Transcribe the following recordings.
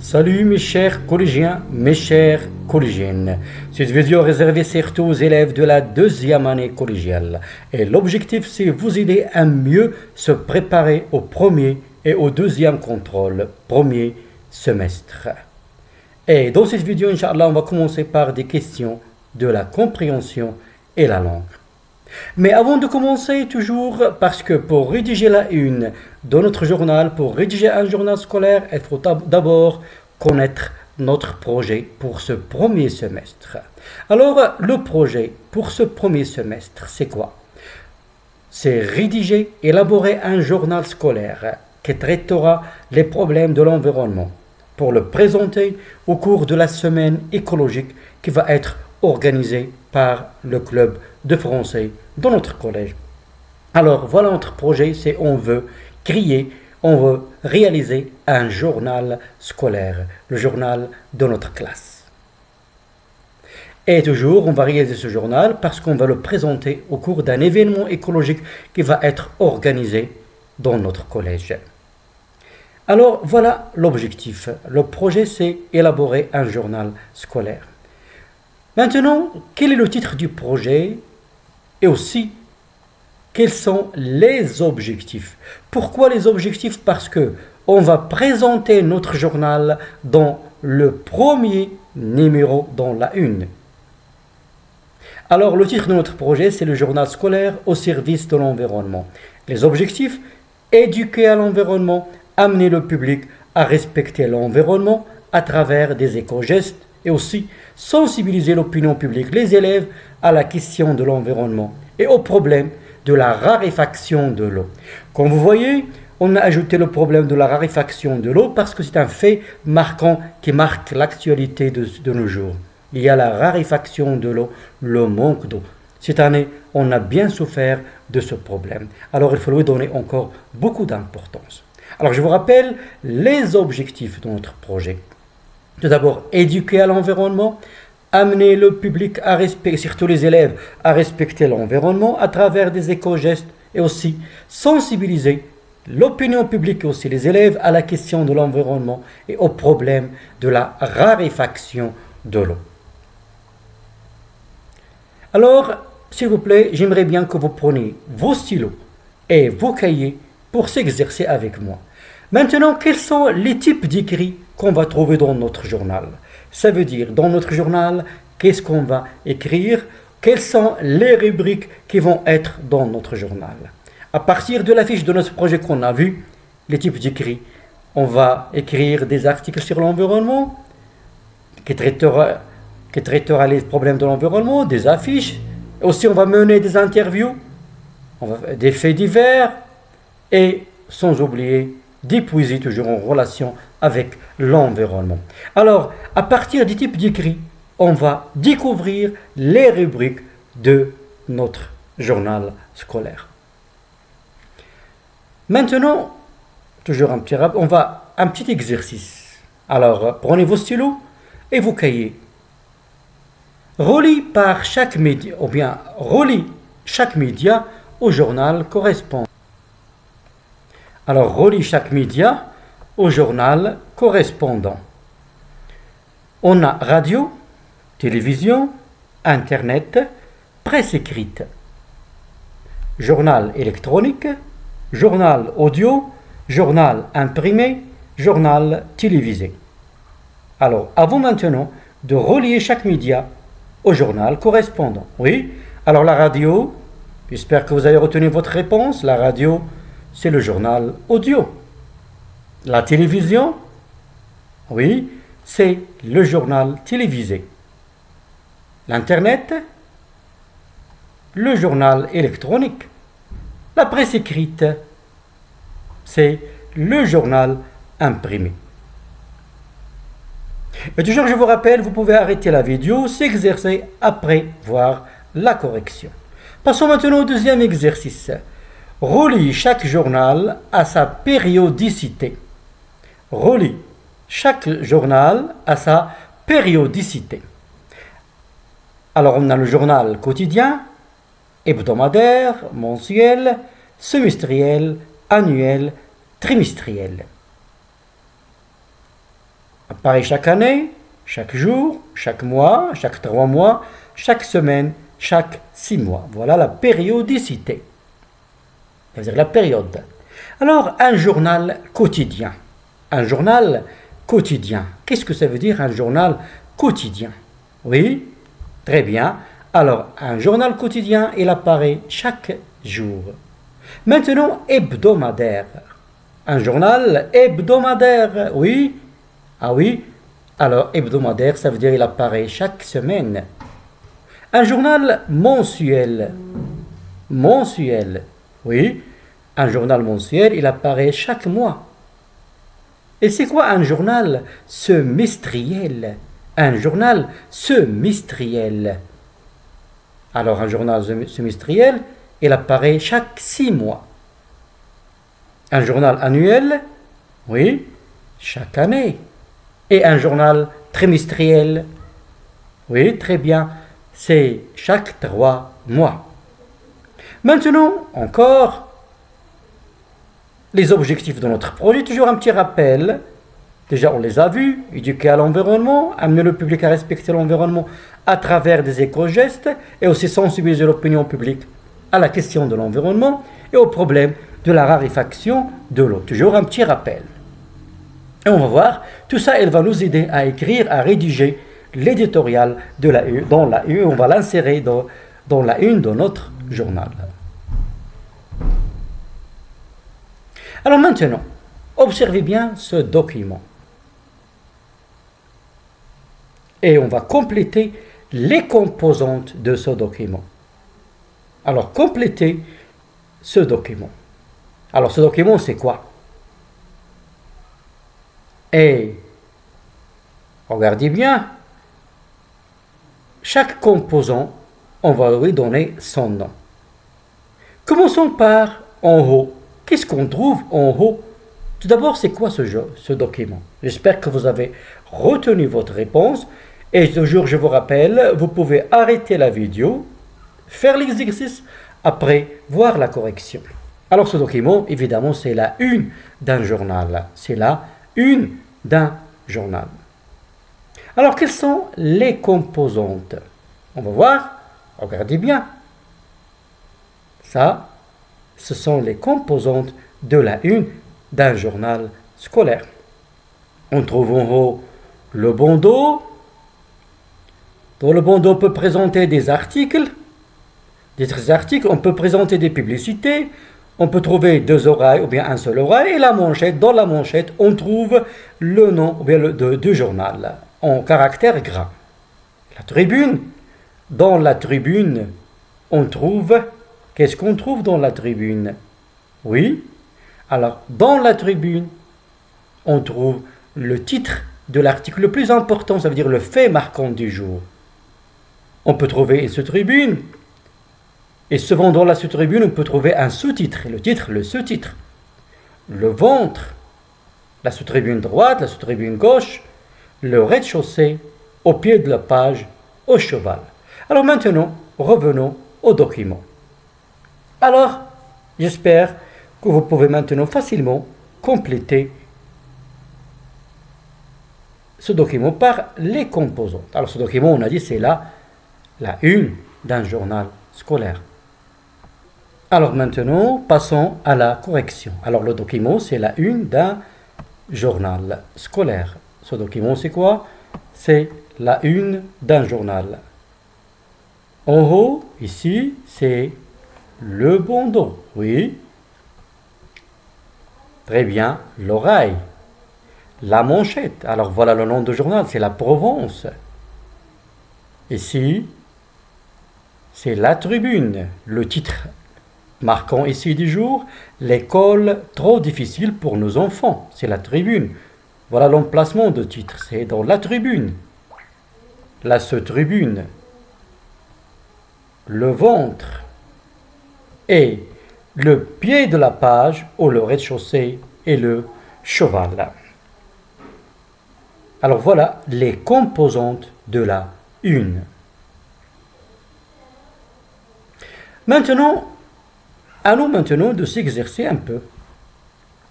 Salut mes chers collégiens, mes chères collégiennes. Cette vidéo est réservée surtout aux élèves de la deuxième année collégiale. Et l'objectif c'est vous aider à mieux se préparer au premier et au deuxième contrôle, premier semestre. Et dans cette vidéo, Inch'Allah, on va commencer par des questions de la compréhension et la langue. Mais avant de commencer, toujours, parce que pour rédiger la une de notre journal, pour rédiger un journal scolaire, il faut d'abord connaître notre projet pour ce premier semestre. Alors, le projet pour ce premier semestre, c'est quoi? C'est rédiger, élaborer un journal scolaire qui traitera les problèmes de l'environnement pour le présenter au cours de la semaine écologique qui va être organisée par le club de français dans notre collège. Alors voilà notre projet, c'est on veut réaliser un journal scolaire, le journal de notre classe. Et toujours, on va réaliser ce journal parce qu'on va le présenter au cours d'un événement écologique qui va être organisé dans notre collège. Alors voilà l'objectif. Le projet, c'est élaborer un journal scolaire. Maintenant, quel est le titre du projet et aussi quels sont les objectifs? Pourquoi les objectifs? Parce que on va présenter notre journal dans le premier numéro, dans la une. Alors le titre de notre projet, c'est le journal scolaire au service de l'environnement. Les objectifs: éduquer à l'environnement, amener le public à respecter l'environnement à travers des éco-gestes et aussi sensibiliser l'opinion publique, les élèves, à la question de l'environnement et au problème de la raréfaction de l'eau. Comme vous voyez, on a ajouté le problème de la raréfaction de l'eau parce que c'est un fait marquant qui marque l'actualité de nos jours. Il y a la raréfaction de l'eau, le manque d'eau. Cette année, on a bien souffert de ce problème. Alors il faut lui donner encore beaucoup d'importance. Alors je vous rappelle les objectifs de notre projet. Tout d'abord, éduquer à l'environnement, amener le public à respecter, surtout les élèves, à respecter l'environnement à travers des éco-gestes et aussi sensibiliser l'opinion publique et aussi les élèves à la question de l'environnement et au problème de la raréfaction de l'eau. Alors, s'il vous plaît, j'aimerais bien que vous preniez vos stylos et vos cahiers pour s'exercer avec moi. Maintenant, quels sont les types d'écrits qu'on va trouver dans notre journal? Ça veut dire, dans notre journal, qu'est-ce qu'on va écrire? Quelles sont les rubriques qui vont être dans notre journal? À partir de la fiche de notre projet qu'on a vu, les types d'écrits, on va écrire des articles sur l'environnement, qui traitera les problèmes de l'environnement, des affiches. Aussi, on va mener des interviews, des faits divers, et sans oublier des poésies toujours en relation avec l'environnement. Alors, à partir du type d'écrit, on va découvrir les rubriques de notre journal scolaire. Maintenant, toujours un petit exercice. Alors, prenez vos stylos et vos cahiers. Relis par chaque média, ou bien relis chaque média au journal correspondant. Alors, relis chaque média au journal correspondant. On a radio, télévision, internet, presse écrite, journal électronique, journal audio, journal imprimé, journal télévisé. Alors, à vous maintenant de relier chaque média au journal correspondant. Oui, alors la radio, j'espère que vous avez retenu votre réponse. La radio, c'est le journal audio. La télévision, oui, c'est le journal télévisé. L'Internet, le journal électronique. La presse écrite, c'est le journal imprimé. Et toujours, je vous rappelle, vous pouvez arrêter la vidéo, s'exercer après voir la correction. Passons maintenant au deuxième exercice. Relie chaque journal à sa périodicité. Relie chaque journal à sa périodicité. Alors, on a le journal quotidien, hebdomadaire, mensuel, semestriel, annuel, trimestriel. Apparaît chaque année, chaque jour, chaque mois, chaque 3 mois, chaque semaine, chaque 6 mois. Voilà la périodicité, c'est-à-dire la période. Alors, un journal quotidien. Un journal quotidien. Qu'est-ce que ça veut dire un journal quotidien? Oui, très bien. Alors, un journal quotidien, il apparaît chaque jour. Maintenant, hebdomadaire. Un journal hebdomadaire, oui. Ah oui. Alors, hebdomadaire, ça veut dire il apparaît chaque semaine. Un journal mensuel. Mensuel, oui. Un journal mensuel, il apparaît chaque mois. Et c'est quoi un journal semestriel? Un journal semestriel. Alors, un journal semestriel, il apparaît chaque 6 mois. Un journal annuel, oui, chaque année. Et un journal trimestriel, oui, très bien, c'est chaque 3 mois. Maintenant, encore, les objectifs de notre projet, toujours un petit rappel. Déjà, on les a vus, éduquer à l'environnement, amener le public à respecter l'environnement à travers des éco-gestes et aussi sensibiliser l'opinion publique à la question de l'environnement et au problème de la raréfaction de l'eau. Toujours un petit rappel. Et on va voir, tout ça, elle va nous aider à écrire, à rédiger l'éditorial de la U. Dans la U, on va l'insérer dans la une de notre journal. Alors maintenant, observez bien ce document. Et on va compléter les composantes de ce document. Alors, compléter ce document. Alors, ce document, c'est quoi? Et, regardez bien, chaque composant, on va lui donner son nom. Commençons par en haut. Qu'est-ce qu'on trouve en haut? Tout d'abord, c'est quoi ce document? J'espère que vous avez retenu votre réponse. Et toujours, je vous rappelle, vous pouvez arrêter la vidéo, faire l'exercice, après voir la correction. Alors, ce document, évidemment, c'est la une d'un journal. C'est la une d'un journal. Alors, quelles sont les composantes? On va voir. Regardez bien. Ça, ce sont les composantes de la une d'un journal scolaire. On trouve en haut le bandeau. Dans le bandeau, on peut présenter des articles. On peut présenter des publicités. On peut trouver 2 oreilles ou bien un seul oreille. Et la manchette, dans la manchette, on trouve le nom ou bien du journal en caractère gras. La tribune. Dans la tribune, on trouve... Qu'est-ce qu'on trouve dans la tribune? Oui. Alors, dans la tribune, on trouve le titre de l'article le plus important, ça veut dire le fait marquant du jour. On peut trouver une sous-tribune. Et souvent dans la sous-tribune, on peut trouver un sous-titre. Et le titre, le sous-titre. Le ventre, la sous-tribune droite, la sous-tribune gauche, le rez-de-chaussée, au pied de la page, au cheval. Alors maintenant, revenons au document. Alors, j'espère que vous pouvez maintenant facilement compléter ce document par les composantes. Alors, ce document, on a dit, c'est la une d'un journal scolaire. Alors maintenant, passons à la correction. Alors, le document, c'est la une d'un journal scolaire. Ce document, c'est quoi? C'est la une d'un journal. En haut, ici, c'est le bandeau, oui. Très bien, l'oreille. La manchette. Alors voilà le nom du journal, c'est la Provence. Ici, c'est la tribune. Le titre marquant ici du jour, l'école trop difficile pour nos enfants. C'est la tribune. Voilà l'emplacement de titre, c'est dans la tribune. La tribune. Le ventre. Et le pied de la page, ou le rez-de-chaussée, et le cheval. Alors voilà les composantes de la une. Maintenant, à nous maintenant de s'exercer un peu.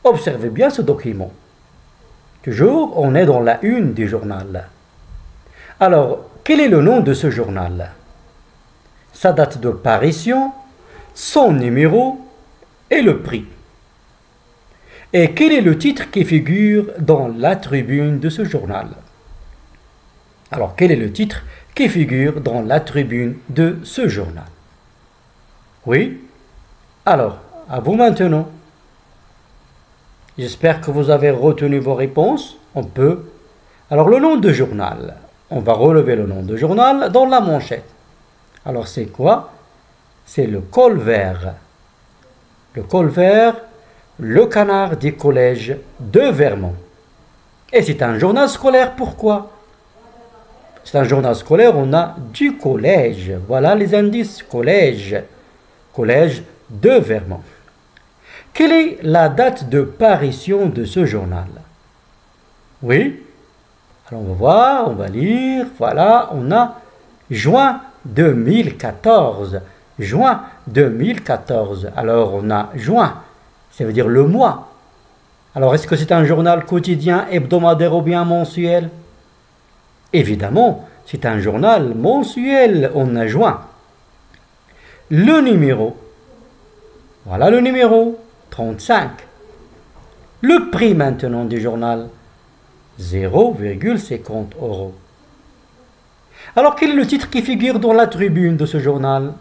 Observez bien ce document. Toujours, on est dans la une du journal. Alors, quel est le nom de ce journal? Sa date de parution, son numéro et le prix. Et quel est le titre qui figure dans la tribune de ce journal? Alors, quel est le titre qui figure dans la tribune de ce journal? Oui? Alors, à vous maintenant. J'espère que vous avez retenu vos réponses. On peut. Alors, le nom de journal. On va relever le nom de journal dans la manchette. Alors, c'est quoi? C'est le Colvert. Le Colvert, le canard du collège de Vermont. Et c'est un journal scolaire, pourquoi? C'est un journal scolaire, on a du collège. Voilà les indices. Collège. Collège de Vermont. Quelle est la date de parution de ce journal? Oui. Alors on va voir, on va lire. Voilà, on a juin 2014. Juin 2014. Alors on a juin, ça veut dire le mois. Alors est-ce que c'est un journal quotidien, hebdomadaire ou bien mensuel? Évidemment, c'est un journal mensuel, on a juin. Le numéro, voilà le numéro, 35. Le prix maintenant du journal, 0,50 €. Alors quel est le titre qui figure dans la tribune de ce journal?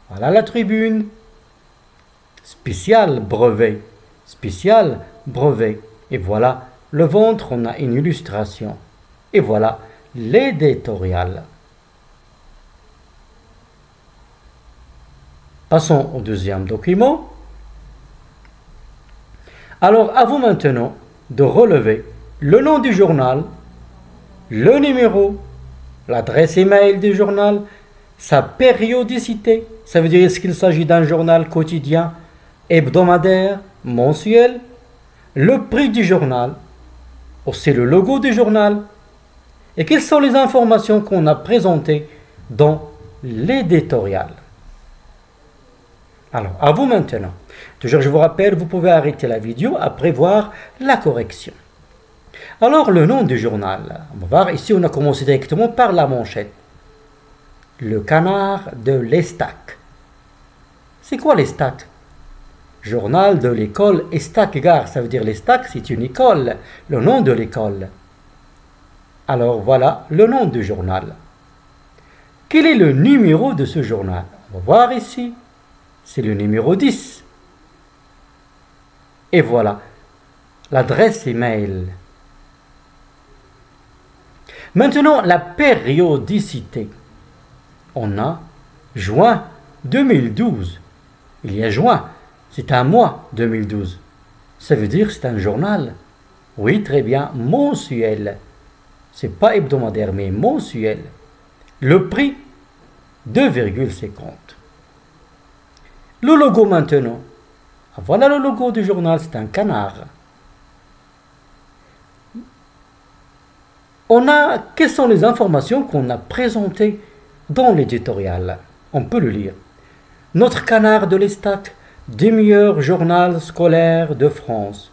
Voilà la tribune. Spécial brevet. Spécial brevet. Et voilà le ventre, on a une illustration. Et voilà l'éditorial. Passons au deuxième document. Alors, à vous maintenant de relever le nom du journal, le numéro, l'adresse email du journal, sa périodicité. Ça veut dire est-ce qu'il s'agit d'un journal quotidien, hebdomadaire, mensuel, le prix du journal, aussi le logo du journal, et quelles sont les informations qu'on a présentées dans l'éditorial. Alors, à vous maintenant. Toujours, je vous rappelle, vous pouvez arrêter la vidéo après voir la correction. Alors, le nom du journal. On va voir, ici, on a commencé directement par la manchette. Le canard de l'Estac. C'est quoi l'Estac? Journal de l'école Estac-Gare. Ça veut dire l'Estac, c'est une école. Le nom de l'école. Alors, voilà le nom du journal. Quel est le numéro de ce journal? On va voir ici. C'est le numéro 10. Et voilà l'adresse email. Maintenant, la périodicité. On a juin 2012. Il y a juin, c'est un mois 2012. Ça veut dire que c'est un journal. Oui, très bien, mensuel. C'est pas hebdomadaire, mais mensuel. Le prix, 2,50. Le logo maintenant. Voilà le logo du journal, c'est un canard. Quelles sont les informations qu'on a présentées dans l'éditorial? On peut le lire. Notre canard de l'Estac, des meilleurs journaux scolaires de France.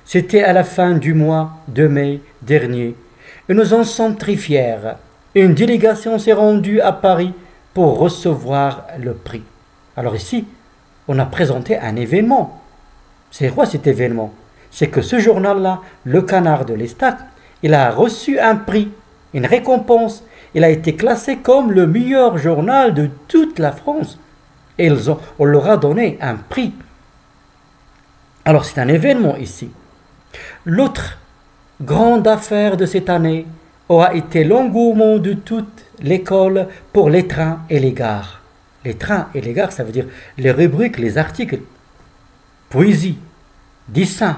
C'était à la fin du mois de mai dernier. Et nous en sommes très fiers. Une délégation s'est rendue à Paris pour recevoir le prix. Alors ici, on a présenté un événement. C'est quoi cet événement? C'est que ce journal-là, le canard de l'Estac, il a reçu un prix, une récompense. Il a été classé comme le meilleur journal de toute la France. Et on leur a donné un prix. Alors c'est un événement ici. L'autre grande affaire de cette année aura été l'engouement de toute l'école pour les trains et les gares. Les trains et les gares, ça veut dire les rubriques, les articles, poésie, dessin,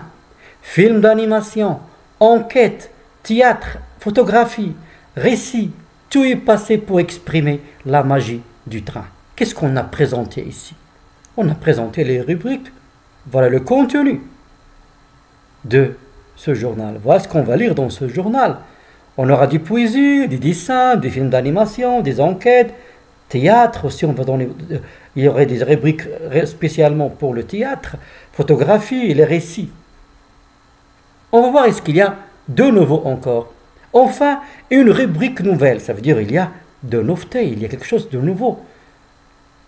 film d'animation, enquête, théâtre, photographie, récit, tout est passé pour exprimer la magie du train. Qu'est-ce qu'on a présenté ici? On a présenté les rubriques. Voilà le contenu de ce journal. Voilà ce qu'on va lire dans ce journal. On aura du poésie, des dessins, des films d'animation, des enquêtes, théâtre aussi. Il y aurait des rubriques spécialement pour le théâtre, photographie et les récits. On va voir est-ce qu'il y a de nouveau encore. Enfin, une rubrique nouvelle, ça veut dire il y a de nouveauté, il y a quelque chose de nouveau.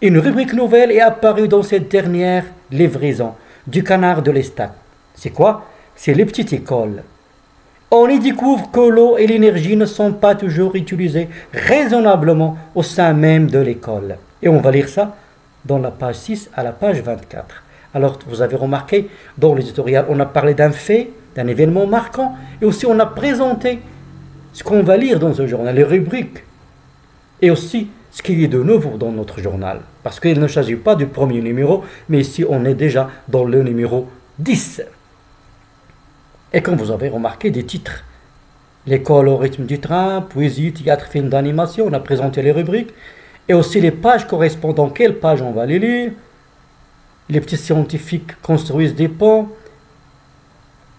Une rubrique nouvelle est apparue dans cette dernière livraison du canard de l'Estat. C'est quoi? C'est les petites écoles. On y découvre que l'eau et l'énergie ne sont pas toujours utilisées raisonnablement au sein même de l'école. Et on va lire ça dans la page 6 à la page 24. Alors, vous avez remarqué, dans l'éditorial, on a parlé d'un fait, d'un événement marquant, et aussi on a présenté ce qu'on va lire dans ce journal, les rubriques, et aussi ce qui est de nouveau dans notre journal. Parce qu'il ne s'agit pas du premier numéro, mais ici on est déjà dans le numéro 10. Et comme vous avez remarqué, des titres. L'école au rythme du train, poésie, théâtre, film d'animation, on a présenté les rubriques. Et aussi les pages correspondant, quelles pages on va les lire. Les petits scientifiques construisent des ponts.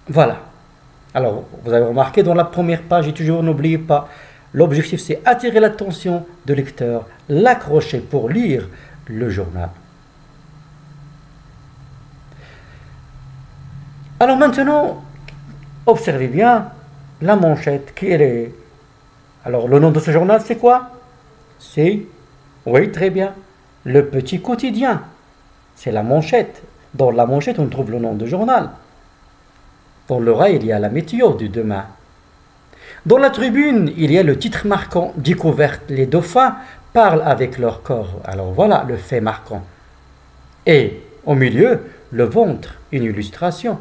Voilà. Alors, vous avez remarqué dans la première page, et toujours n'oubliez pas, l'objectif c'est attirer l'attention du lecteur, l'accrocher pour lire le journal. Alors maintenant, observez bien la manchette qui est. Alors le nom de ce journal c'est quoi? C'est, oui très bien, le petit quotidien. C'est la manchette. Dans la manchette on trouve le nom du journal. Dans le rail il y a la météo du demain. Dans la tribune il y a le titre marquant découverte. Les dauphins parlent avec leur corps. Alors voilà le fait marquant. Et au milieu le ventre, une illustration.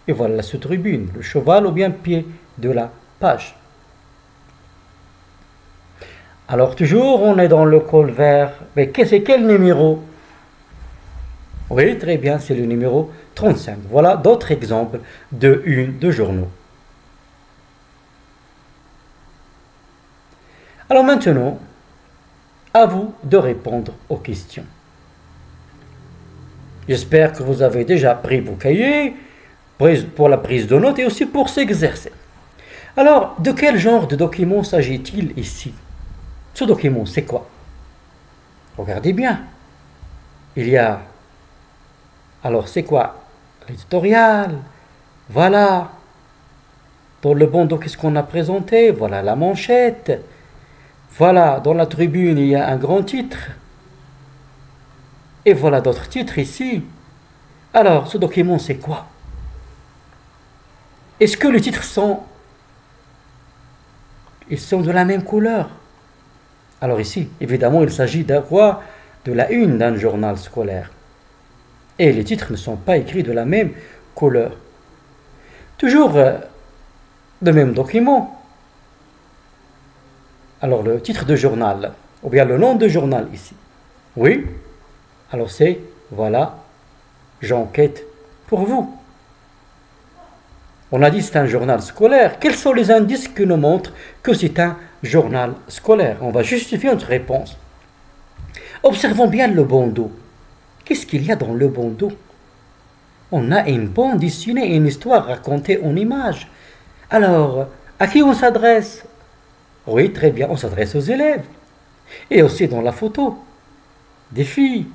Et voilà cette tribune, le cheval au bien pied de la page. Alors toujours, on est dans le col vert. Mais c'est quel numéro? Oui, très bien, c'est le numéro 35. Voilà d'autres exemples de journaux. Alors maintenant, à vous de répondre aux questions. J'espère que vous avez déjà pris vos cahiers pour la prise de notes et aussi pour s'exercer. Alors, de quel genre de document s'agit-il ici? Ce document, c'est quoi? Regardez bien. Il y a... Alors, c'est quoi? L'éditorial. Voilà. Dans le bandeau, qu'est-ce qu'on a présenté? Voilà la manchette. Voilà, dans la tribune, il y a un grand titre. Et voilà d'autres titres ici. Alors, ce document, c'est quoi? Est-ce que les titres sont de la même couleur? Alors ici, évidemment, il s'agit de quoi? De la une d'un journal scolaire. Et les titres ne sont pas écrits de la même couleur. Toujours le même document. Alors le titre de journal, ou bien le nom de journal ici. Oui. Alors c'est, voilà, j'enquête pour vous. On a dit c'est un journal scolaire. Quels sont les indices qui nous montrent que c'est un journal scolaire? On va justifier notre réponse. Observons bien le bandeau. Qu'est-ce qu'il y a dans le bandeau? On a une bande dessinée, une histoire racontée en images. Alors, à qui on s'adresse? Oui, très bien, on s'adresse aux élèves. Et aussi dans la photo, des filles.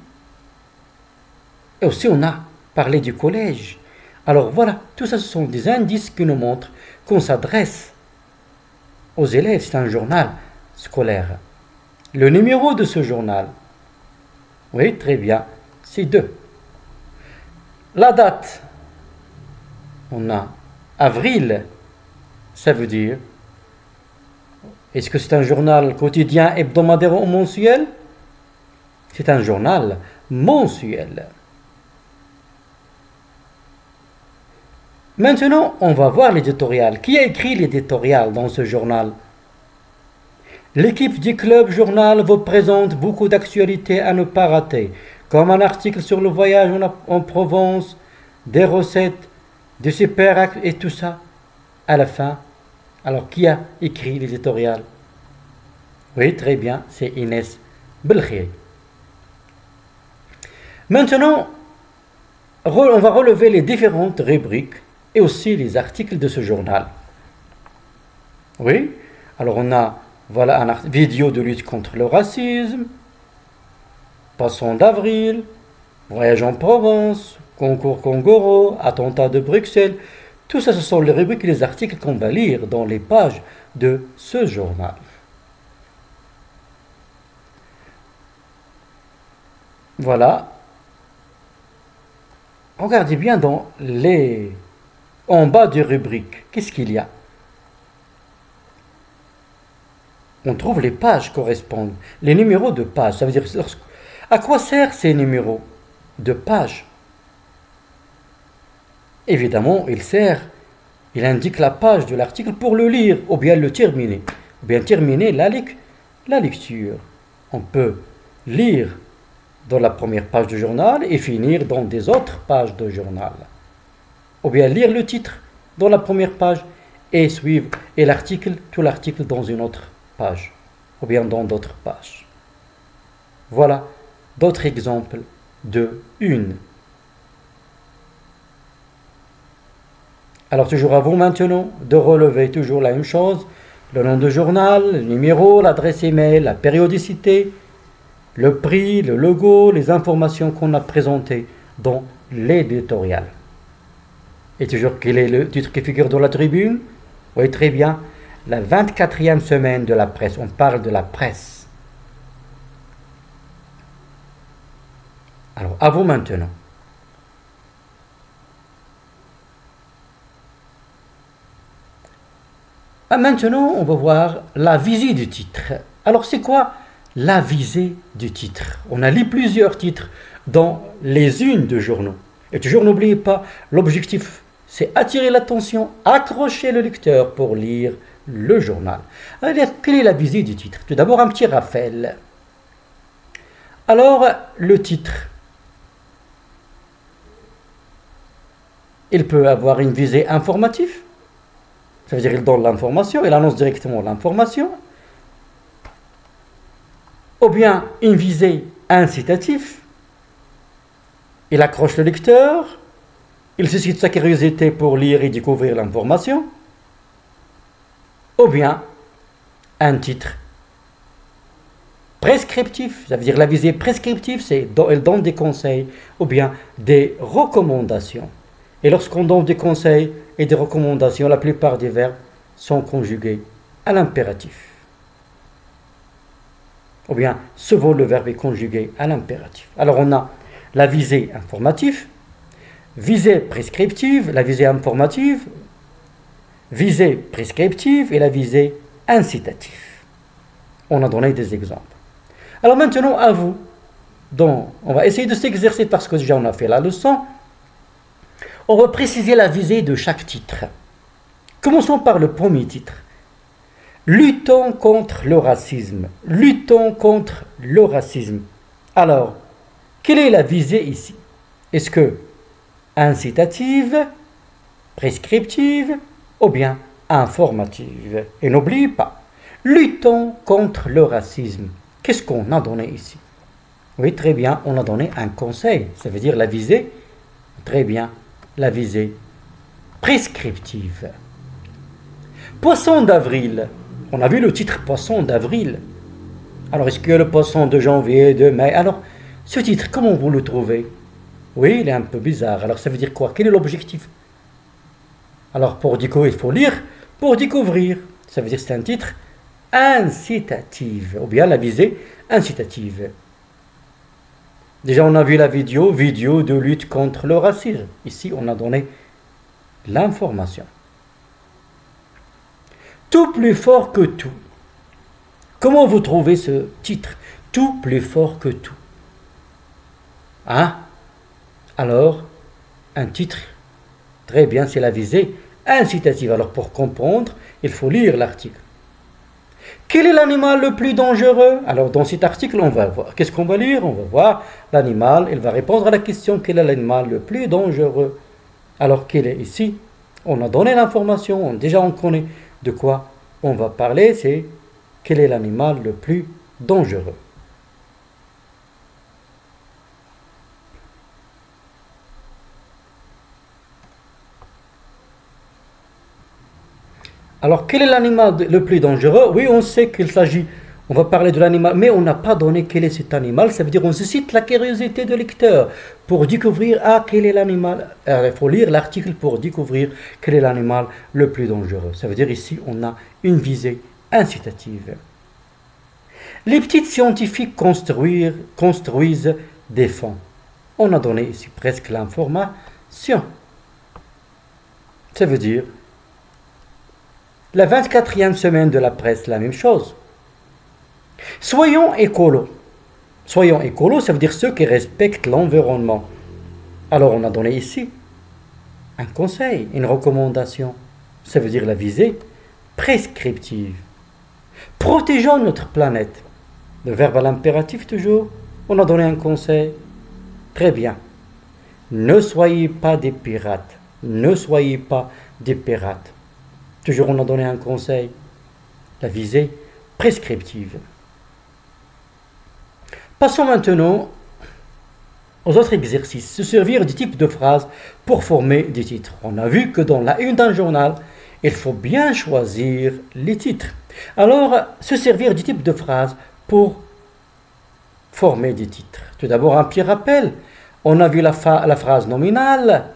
Et aussi on a parlé du collège. Alors voilà, tout ça ce sont des indices qui nous montrent qu'on s'adresse aux élèves. C'est un journal scolaire. Le numéro de ce journal, oui, très bien, c'est 2. La date, on a avril, ça veut dire, est-ce que c'est un journal quotidien, hebdomadaire ou mensuel? C'est un journal mensuel. Maintenant, on va voir l'éditorial. Qui a écrit l'éditorial dans ce journal? L'équipe du Club Journal vous présente beaucoup d'actualités à ne pas rater, comme un article sur le voyage en Provence, des recettes, des super et tout ça. À la fin, alors qui a écrit l'éditorial? Oui, très bien, c'est Inès Belkhiri. Maintenant, on va relever les différentes rubriques et aussi les articles de ce journal. Oui, alors on a, voilà, un vidéo de lutte contre le racisme, Passons d'avril, voyage en Provence, concours Kongoro, attentat de Bruxelles. Tout ça, ce sont les rubriques et les articles qu'on va lire dans les pages de ce journal. Voilà. Regardez bien en bas des rubriques. Qu'est-ce qu'il y a? On trouve les pages correspondent, les numéros de pages. Ça veut dire, à quoi servent ces numéros de pages? Évidemment, il indique la page de l'article pour le lire, ou bien le terminer, ou bien terminer la lecture. On peut lire dans la première page du journal et finir dans des autres pages du journal. Ou bien lire le titre dans la première page et suivre tout l'article dans une autre page, ou bien dans d'autres pages. Voilà d'autres exemples de une. Alors toujours à vous maintenant de relever toujours la même chose, le nom du journal, le numéro, l'adresse email, la périodicité, le prix, le logo, les informations qu'on a présentées dans l'éditorial. Et toujours quel est le titre qui figure dans la tribune? Oui, très bien, la 24e semaine de la presse, on parle de la presse. Alors à vous maintenant. Maintenant, on va voir la visée du titre. Alors, c'est quoi la visée du titre? On a lu plusieurs titres dans les unes de journaux. Et toujours, n'oubliez pas, l'objectif, c'est attirer l'attention, accrocher le lecteur pour lire le journal. Alors, quelle est la visée du titre? Tout d'abord, un petit rappel. Alors, le titre, il peut avoir une visée informative. Ça veut dire qu'il donne l'information, il annonce directement l'information. Ou bien une visée incitative. Il accroche le lecteur, il suscite sa curiosité pour lire et découvrir l'information. Ou bien un titre prescriptif. Ça veut dire la visée prescriptive, c'est elle donne des conseils ou bien des recommandations. Et lorsqu'on donne des conseils et des recommandations, la plupart des verbes sont conjugués à l'impératif. Ou bien, souvent le verbe est conjugué à l'impératif. Alors on a la visée informative, visée prescriptive, la visée informative, visée prescriptive et la visée incitative. On a donné des exemples. Alors maintenant, à vous. Donc, on va essayer de s'exercer parce que déjà on a fait la leçon. On va préciser la visée de chaque titre. Commençons par le premier titre. Luttons contre le racisme. Luttons contre le racisme. Alors, quelle est la visée ici? Est-ce que incitative, prescriptive ou bien informative? Et n'oubliez pas, luttons contre le racisme. Qu'est-ce qu'on a donné ici? Oui, très bien, on a donné un conseil. Ça veut dire la visée. Très bien. La visée prescriptive. Poisson d'avril. On a vu le titre Poisson d'avril. Alors, est-ce que le poisson de janvier, de mai? Alors, ce titre, comment vous le trouvez? Oui, il est un peu bizarre. Alors, ça veut dire quoi? Quel est l'objectif? Alors, pour découvrir, il faut lire pour découvrir. Ça veut dire que c'est un titre incitatif, ou bien la visée incitative. Déjà, on a vu la vidéo de lutte contre le racisme. Ici, on a donné l'information. Tout plus fort que tout. Comment vous trouvez ce titre? Tout plus fort que tout. Hein? Alors, un titre, très bien, c'est la visée incitative. Alors, pour comprendre, il faut lire l'article. Quel est l'animal le plus dangereux? Alors, dans cet article, on va voir. Qu'est-ce qu'on va lire? On va voir l'animal. Il va répondre à la question quel est l'animal le plus dangereux? Alors, quel est ici? On a donné l'information. Déjà, on connaît de quoi on va parler. C'est quel est l'animal le plus dangereux? Alors, quel est l'animal le plus dangereux? Oui, on sait qu'il s'agit On va parler de l'animal, mais on n'a pas donné quel est cet animal. Ça veut dire on suscite la curiosité de lecteur pour découvrir quel est l'animal. Il faut lire l'article pour découvrir quel est l'animal le plus dangereux. Ça veut dire ici on a une visée incitative. Les petits scientifiques construisent des fonds. On a donné ici presque l'information. Ça veut dire la 24e semaine de la presse, la même chose. Soyons écolos. Soyons écolos, ça veut dire ceux qui respectent l'environnement. Alors on a donné ici un conseil, une recommandation. Ça veut dire la visée prescriptive. Protégeons notre planète. Le verbe à l'impératif toujours. On a donné un conseil. Très bien. Ne soyez pas des pirates. Ne soyez pas des pirates. Toujours on a donné un conseil. La visée prescriptive. Passons maintenant aux autres exercices. Se servir du type de phrase pour former des titres. On a vu que dans la une d'un journal, il faut bien choisir les titres. Alors, se servir du type de phrase pour former des titres. Tout d'abord, un petit rappel. On a vu la phrase nominale,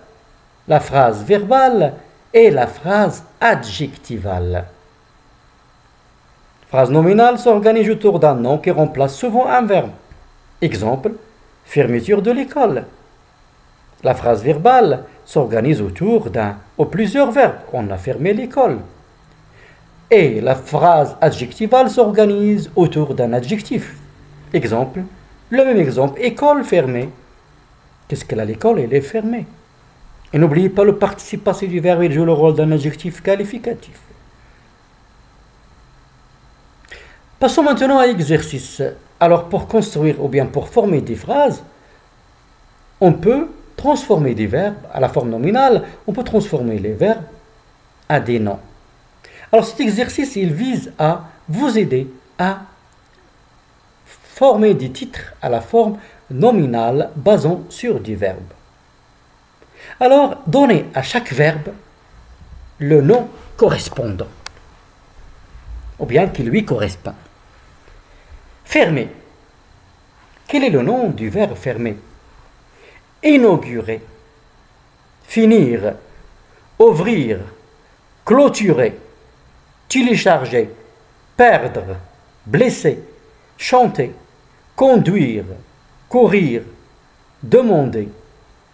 la phrase verbale et la phrase adjectivale. Phrase nominale s'organise autour d'un nom qui remplace souvent un verbe. Exemple, fermeture de l'école. La phrase verbale s'organise autour d'un ou plusieurs verbes. On a fermé l'école. Et la phrase adjectivale s'organise autour d'un adjectif. Exemple, le même exemple, école fermée. Qu'est-ce qu'elle a l'école? Elle est fermée. Et n'oubliez pas le participe passé du verbe, il joue le rôle d'un adjectif qualificatif. Passons maintenant à l'exercice. Alors pour construire ou bien pour former des phrases, on peut transformer des verbes à la forme nominale, on peut transformer les verbes à des noms. Alors cet exercice, il vise à vous aider à former des titres à la forme nominale basant sur des verbes. Alors, donnez à chaque verbe le nom correspondant, ou bien qui lui correspond. Fermer. Quel est le nom du verbe fermer? Inaugurer, finir, ouvrir, clôturer, télécharger, perdre, blesser, chanter, conduire, courir, demander,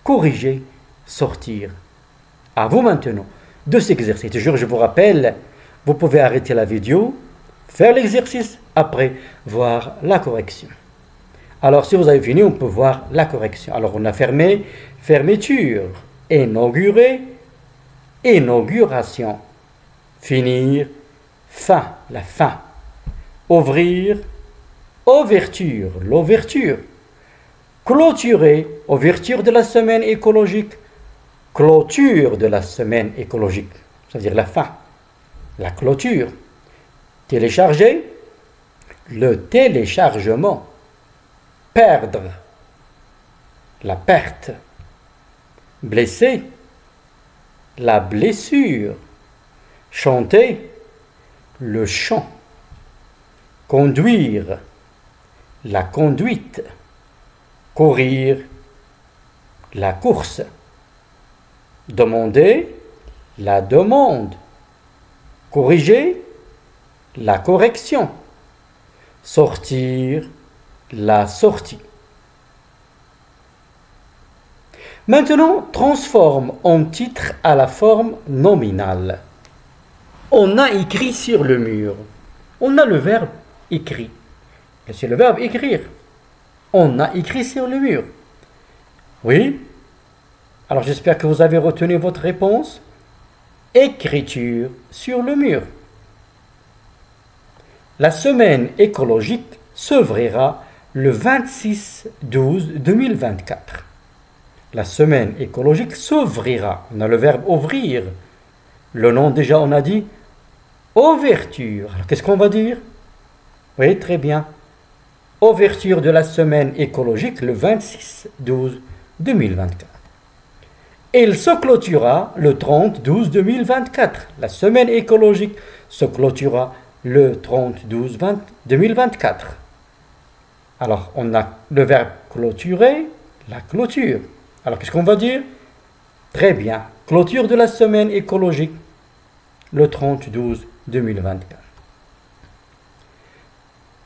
corriger, sortir. À vous maintenant de s'exercer. Toujours, je vous rappelle, vous pouvez arrêter la vidéo, faire l'exercice, après voir la correction. Alors, si vous avez fini, on peut voir la correction. Alors, on a fermé, fermeture, inaugurer, inauguration, finir, fin, la fin, ouvrir, ouverture, l'ouverture, clôturer, ouverture de la semaine écologique, clôture de la semaine écologique, c'est-à-dire la fin, la clôture, télécharger, le téléchargement, perdre, la perte, blesser, la blessure, chanter, le chant, conduire, la conduite, courir, la course, demander, la demande, corriger, la correction, sortir, la sortie. Maintenant, transforme en titre à la forme nominale. On a écrit sur le mur. On a le verbe écrit. Et c'est le verbe écrire. On a écrit sur le mur. Oui? Alors j'espère que vous avez retenu votre réponse. Écriture sur le mur. La semaine écologique s'ouvrira le 26/12/2024. La semaine écologique s'ouvrira. On a le verbe ouvrir. Le nom déjà on a dit ouverture. Alors qu'est-ce qu'on va dire? Oui, très bien. Ouverture de la semaine écologique le 26/12/2024. Il se clôturera le 30/12/2024. La semaine écologique se clôturera le 30-12-2024. Alors, on a le verbe clôturer, la clôture. Alors, qu'est-ce qu'on va dire? Très bien. Clôture de la semaine écologique, le 30-12-2024.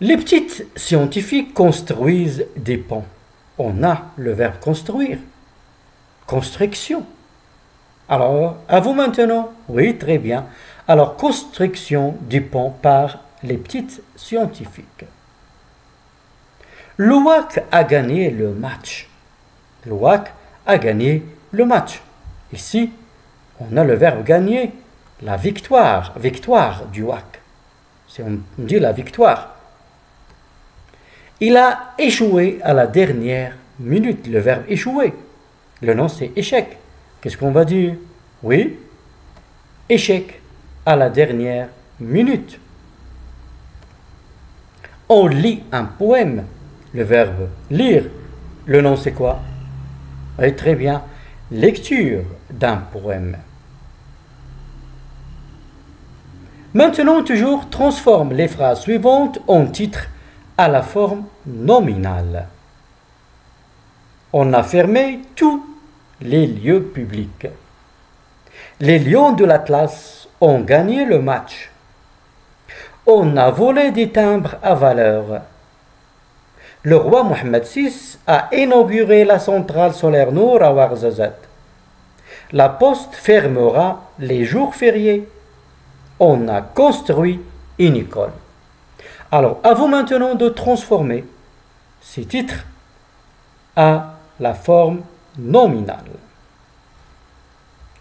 Les petites scientifiques construisent des ponts. On a le verbe construire. Construction. Alors, à vous maintenant? Oui, très bien. Alors, construction du pont par les petites scientifiques. Le WAC a gagné le match. Le WAC a gagné le match. Ici, on a le verbe gagner, la victoire, victoire du WAC. Si on dit la victoire. Il a échoué à la dernière minute, le verbe échouer. Le nom c'est échec. Qu'est-ce qu'on va dire? Oui, échec à la dernière minute. On lit un poème. Le verbe lire. Le nom c'est quoi? Oui, très bien. Lecture d'un poème. Maintenant, toujours, transforme les phrases suivantes en titres à la forme nominale. On a fermé tous les lieux publics. Les lions de l'Atlas ont gagné le match. On a volé des timbres à valeur. Le roi Mohammed VI a inauguré la centrale solaire Nour à Ouarzazate. La poste fermera les jours fériés. On a construit une école. Alors, à vous maintenant de transformer ces titres à la forme nominale.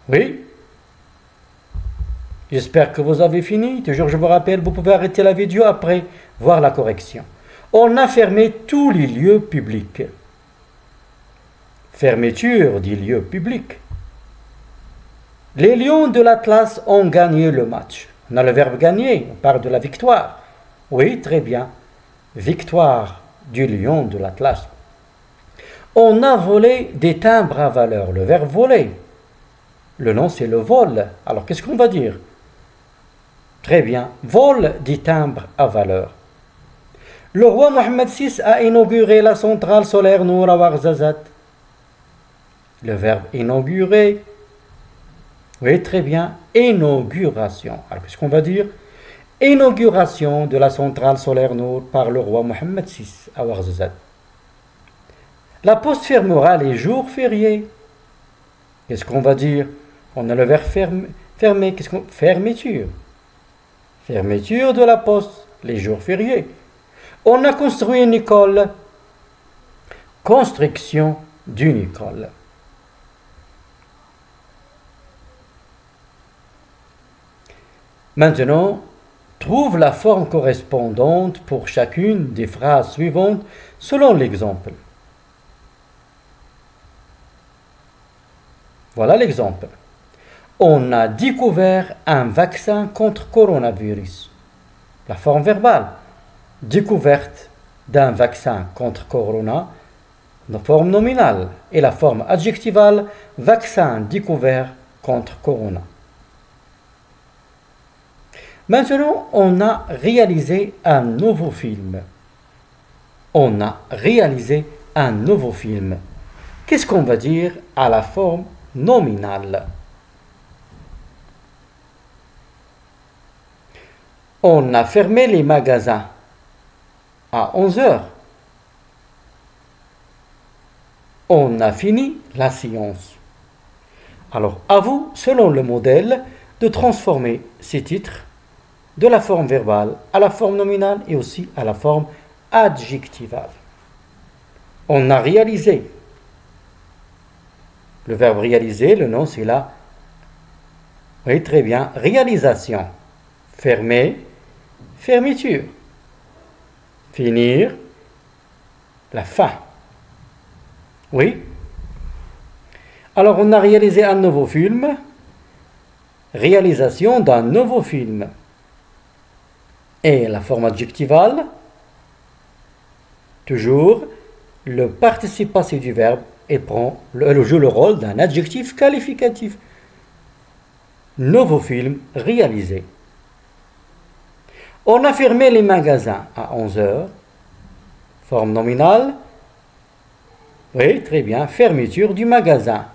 Oui? J'espère que vous avez fini. Toujours, je vous rappelle, vous pouvez arrêter la vidéo après voir la correction. On a fermé tous les lieux publics. Fermeture des lieux publics. Les lions de l'Atlas ont gagné le match. On a le verbe gagner, on parle de la victoire. Oui, très bien. Victoire du lion de l'Atlas. On a volé des timbres à valeur. Le verbe voler. Le nom c'est le vol. Alors qu'est-ce qu'on va dire? Très bien. Vol des timbres à valeur. Le roi Mohammed VI a inauguré la centrale solaire Nour à Ouarzazate. Le verbe inaugurer. Oui, très bien. Inauguration. Alors, qu'est-ce qu'on va dire? Inauguration de la centrale solaire Nour par le roi Mohammed VI à Ouarzazate. La poste fermera les jours fériés. Qu'est-ce qu'on va dire? On a le verbe fermer. Fermeture. Fermeture de la poste, les jours fériés. On a construit une école. Construction d'une école. Maintenant, trouve la forme correspondante pour chacune des phrases suivantes selon l'exemple. Voilà l'exemple. On a découvert un vaccin contre coronavirus. La forme verbale. Découverte d'un vaccin contre corona, la forme nominale, et la forme adjectivale, vaccin découvert contre corona. Maintenant, on a réalisé un nouveau film. On a réalisé un nouveau film. Qu'est-ce qu'on va dire à la forme nominale? On a fermé les magasins à 11 heures. On a fini la séance. Alors, à vous, selon le modèle, de transformer ces titres de la forme verbale à la forme nominale et aussi à la forme adjectivale. On a réalisé. Le verbe réaliser, le nom c'est là. Oui, très bien. Réalisation. Fermer. Fermeture. Finir. La fin. Oui. Alors, on a réalisé un nouveau film. Réalisation d'un nouveau film. Et la forme adjectivale, toujours, le participe passé du verbe et joue le rôle d'un adjectif qualificatif. Nouveau film réalisé. On a fermé les magasins à 11 heures. Forme nominale. Oui, très bien. Fermeture du magasin.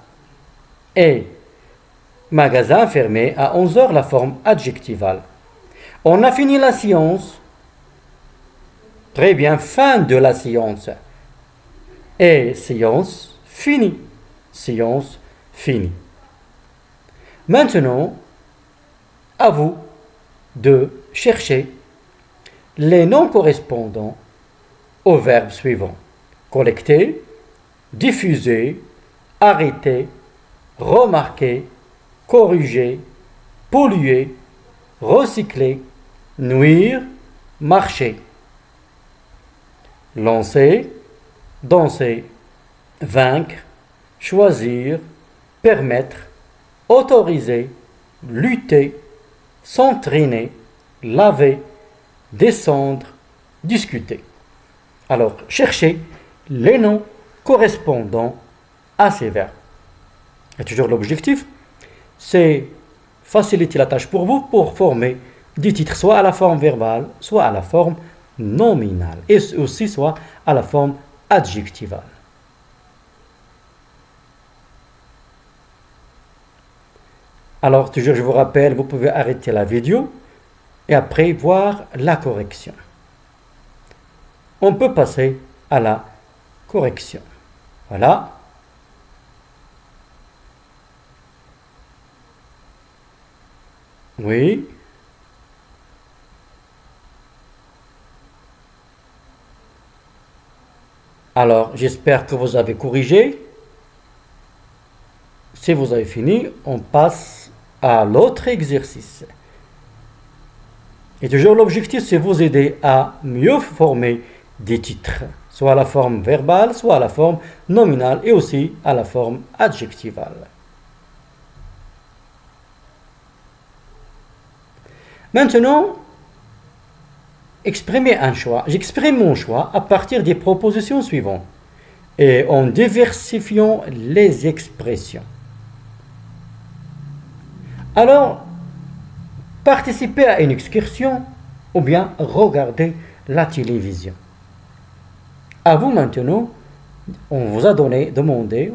Et magasin fermé à 11 heures, la forme adjectivale. On a fini la séance. Très bien. Fin de la séance. Et séance finie. Séance finie. Maintenant, à vous de chercher les noms correspondants au verbe suivant. Collecter, diffuser, arrêter, remarquer, corriger, polluer, recycler, nuire, marcher. Lancer, danser, vaincre, choisir, permettre, autoriser, lutter, s'entraîner, laver, descendre, discuter. Alors, cherchez les noms correspondant à ces verbes. Et toujours l'objectif, c'est faciliter la tâche pour vous pour former des titres soit à la forme verbale, soit à la forme nominale, et aussi soit à la forme adjectivale. Alors, toujours, je vous rappelle, vous pouvez arrêter la vidéo et après voir la correction. On peut passer à la correction. Voilà. Oui. Alors, j'espère que vous avez corrigé. Si vous avez fini, on passe à l'autre exercice. Et toujours l'objectif, c'est vous aider à mieux former des titres, soit à la forme verbale, soit à la forme nominale et aussi à la forme adjectivale. Maintenant, exprimez un choix. J'exprime mon choix à partir des propositions suivantes et en diversifiant les expressions. Alors, participer à une excursion ou bien regarder la télévision. À vous maintenant, on vous a demandé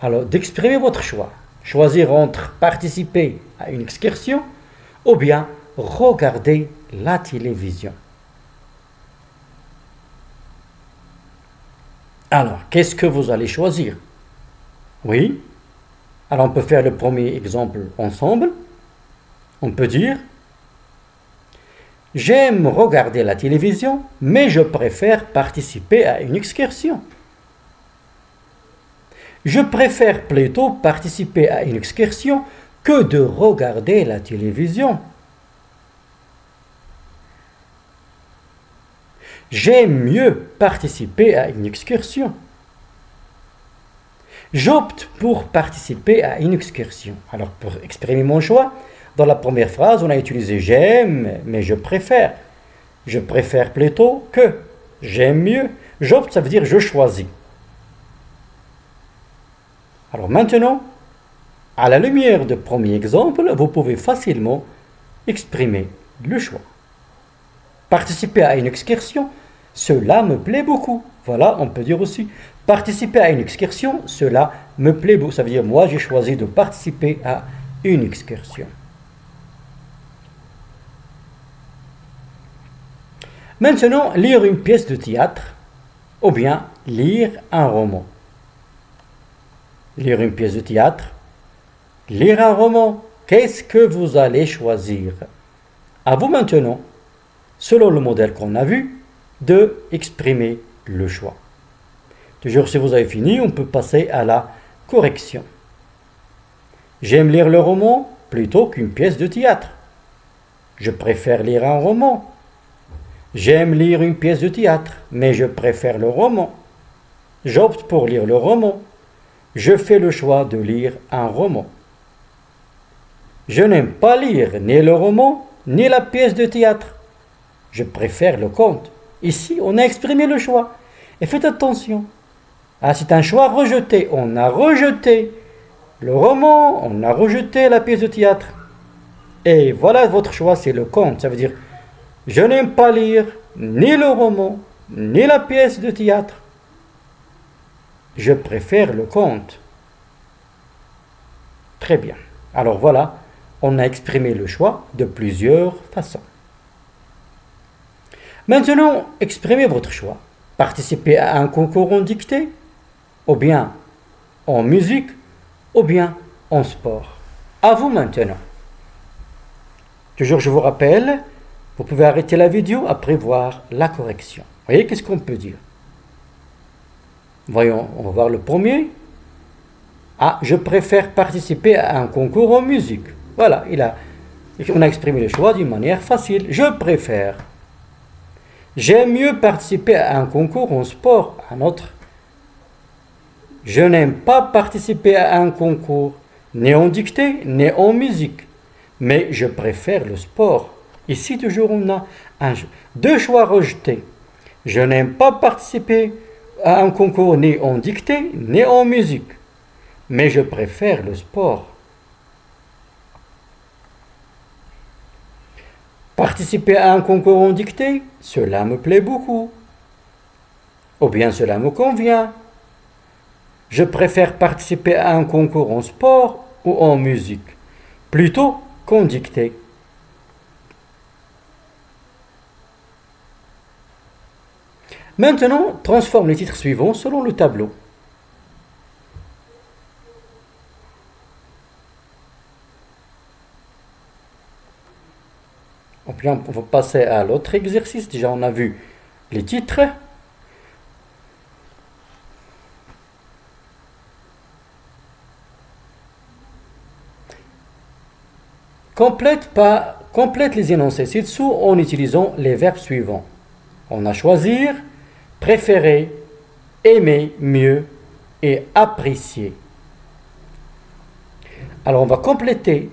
alors d'exprimer votre choix. Choisir entre participer à une excursion ou bien regarder la télévision. Alors, qu'est-ce que vous allez choisir? Oui. Alors, on peut faire le premier exemple ensemble. On peut dire: j'aime regarder la télévision, mais je préfère participer à une excursion. Je préfère plutôt participer à une excursion que de regarder la télévision. J'aime mieux participer à une excursion. J'opte pour participer à une excursion. Alors, pour exprimer mon choix, dans la première phrase, on a utilisé j'aime, mais je préfère. Je préfère plutôt que. J'aime mieux. J'opte, ça veut dire je choisis. Alors maintenant, à la lumière du premier exemple, vous pouvez facilement exprimer le choix. Participer à une excursion, cela me plaît beaucoup. Voilà, on peut dire aussi participer à une excursion, cela me plaît beaucoup. Ça veut dire moi j'ai choisi de participer à une excursion. Maintenant, lire une pièce de théâtre ou bien lire un roman. Lire une pièce de théâtre, lire un roman. Qu'est-ce que vous allez choisir? À vous maintenant, selon le modèle qu'on a vu, de exprimer le choix. Toujours si vous avez fini, on peut passer à la correction. J'aime lire le roman plutôt qu'une pièce de théâtre. Je préfère lire un roman. J'aime lire une pièce de théâtre, mais je préfère le roman. J'opte pour lire le roman. Je fais le choix de lire un roman. Je n'aime pas lire ni le roman, ni la pièce de théâtre. Je préfère le conte. Ici, on a exprimé le choix. Et faites attention. Ah, c'est un choix rejeté. On a rejeté le roman, on a rejeté la pièce de théâtre. Et voilà votre choix, c'est le conte. Ça veut dire, Je n'aime pas lire ni le roman, ni la pièce de théâtre. Je préfère le conte. Très bien. Alors voilà, on a exprimé le choix de plusieurs façons. Maintenant, exprimez votre choix. Participez à un concours en dictée, ou bien en musique, ou bien en sport. À vous maintenant. Toujours, je vous rappelle, vous pouvez arrêter la vidéo après voir la correction. Vous voyez, qu'est-ce qu'on peut dire? Voyons, on va voir le premier. Ah, je préfère participer à un concours en musique. Voilà, on a exprimé le choix d'une manière facile. Je préfère. J'aime mieux participer à un concours en sport. Un autre. Je n'aime pas participer à un concours, ni en dictée, ni en musique. Mais je préfère le sport. Ici, toujours, on a deux choix rejetés. Je n'aime pas participer à un concours ni en dictée, ni en musique. Mais je préfère le sport. Participer à un concours en dictée, cela me plaît beaucoup. Ou bien cela me convient. Je préfère participer à un concours en sport ou en musique, plutôt qu'en dictée. Maintenant, transforme les titres suivants selon le tableau. On va passer à l'autre exercice. Déjà, on a vu les titres. Complète les énoncés ci-dessous en utilisant les verbes suivants. On a choisir, préférer, aimer, mieux et apprécier. Alors, on va compléter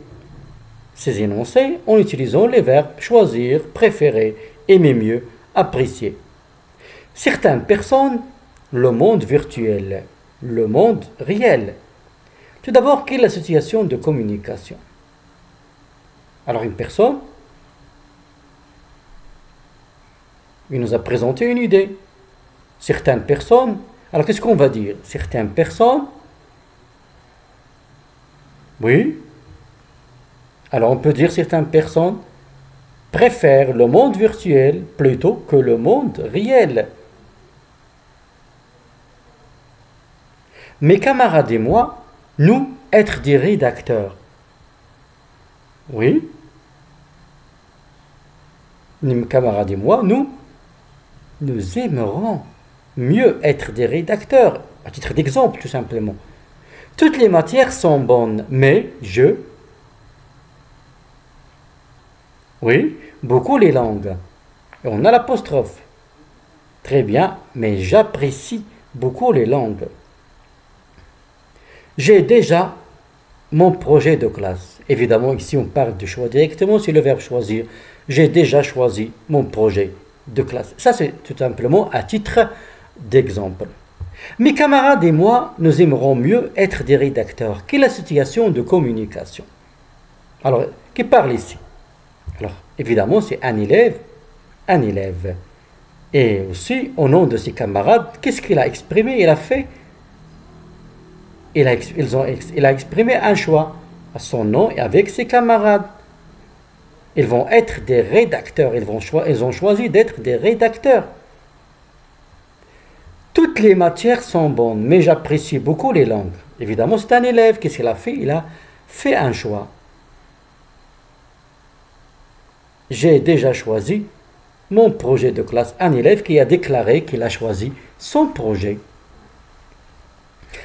ces énoncés en utilisant les verbes choisir, préférer, aimer mieux, apprécier. Certaines personnes, le monde virtuel, le monde réel. Tout d'abord, quelle est la situation de communication? Alors une personne, il nous a présenté une idée. Certaines personnes, alors qu'est-ce qu'on va dire? Certaines personnes, oui. Alors on peut dire certaines personnes préfèrent le monde virtuel plutôt que le monde réel. Mes camarades et moi, nous, être des rédacteurs. Oui. Mes camarades et moi, nous aimerons mieux être des rédacteurs. À titre d'exemple, tout simplement. Toutes les matières sont bonnes, mais oui, beaucoup les langues. Et on a l'apostrophe. Très bien, mais j'apprécie beaucoup les langues. J'ai déjà mon projet de classe. Évidemment, ici on parle de choix directement, c'est le verbe choisir. J'ai déjà choisi mon projet de classe. Ça, c'est tout simplement à titre d'exemple. Mes camarades et moi, nous aimerons mieux être des rédacteurs. Quelle est la situation de communication? Alors, qui parle ici? Alors, évidemment, c'est un élève. Et aussi, au nom de ses camarades, qu'est-ce qu'il a exprimé? Il a fait, il a exprimé un choix à son nom et avec ses camarades. Ils vont être des rédacteurs. Ils ont choisi d'être des rédacteurs. Toutes les matières sont bonnes, mais j'apprécie beaucoup les langues. Évidemment, c'est un élève. Qu'est-ce qu'il a fait? Il a fait un choix. J'ai déjà choisi mon projet de classe. Un élève qui a déclaré qu'il a choisi son projet.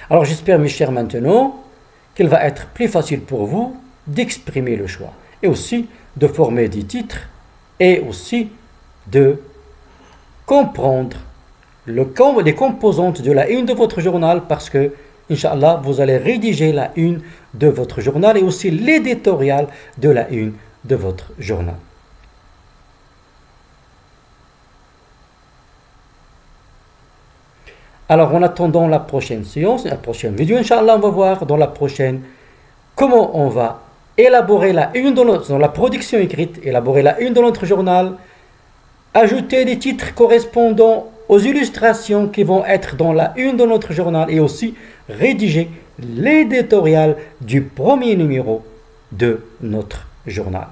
Alors j'espère, mes chers, maintenant, qu'il va être plus facile pour vous d'exprimer le choix. Et aussi de former des titres. Et aussi de comprendre les composantes de la une de votre journal. Parce que, Inch'Allah, vous allez rédiger la une de votre journal. Et aussi l'éditorial de la une de votre journal. Alors, en attendant la prochaine séance, la prochaine vidéo, Inch'Allah, on va voir dans la prochaine comment on va élaborer la une dans la production écrite, élaborer la une de notre journal, ajouter des titres correspondant aux illustrations qui vont être dans la une de notre journal et aussi rédiger l'éditorial du premier numéro de notre journal.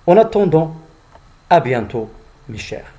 En attendant, à bientôt, mes chers.